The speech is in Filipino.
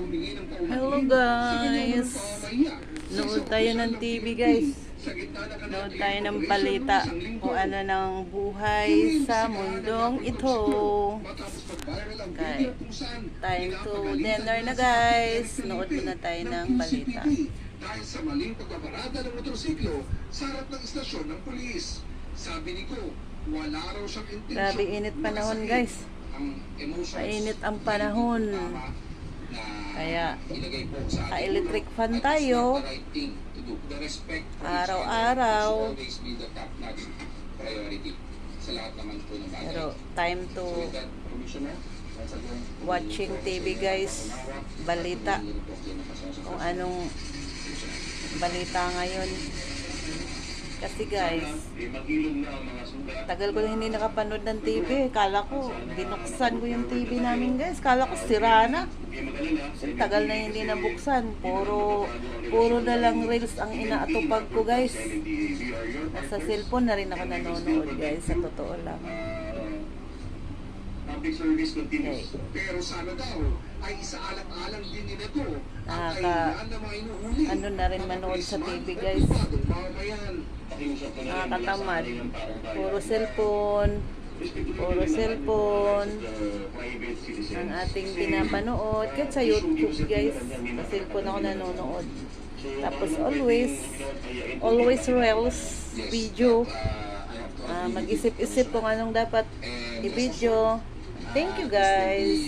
Hello guys, nood tayo ng TV guys. Nood tayo ng balita kung ano ng buhay sa mundong ito. Okay, time to dinner na guys. Nood muna tayo ng balita. Dahil sa maling pagbabarada ng motorsiklo sa harap ng istasyon ng pulis. Sabi ni Ko, wala raw siyang intensyon. Grabe init panahon guys. Mainit ang panahon. Kaya ka-electric fan tayo araw-araw. Pero time to watching TV guys. Balita. Kung anong balita ngayon. Kasi guys, tagal ko na hindi nakapanood ng TV. Kala ko, binuksan ko yung TV namin guys. Kala ko sira na. Tagal na hindi nabuksan. Puro na lang reels ang inaatupag ko guys. Nasa cellphone na rin ako nanonood guys. Sa totoo lang. Public service continues. Pero sana daw ay isaalang-alang din nila to. Ano na rin manood sa TV guys. Nakakatamad. Puro cellphone ang ating pinapanood. Kahit sa YouTube guys, sa cellphone ako nanonood. Tapos always reels video. Mag-isip-isip kung anong dapat i-video. Thank you guys.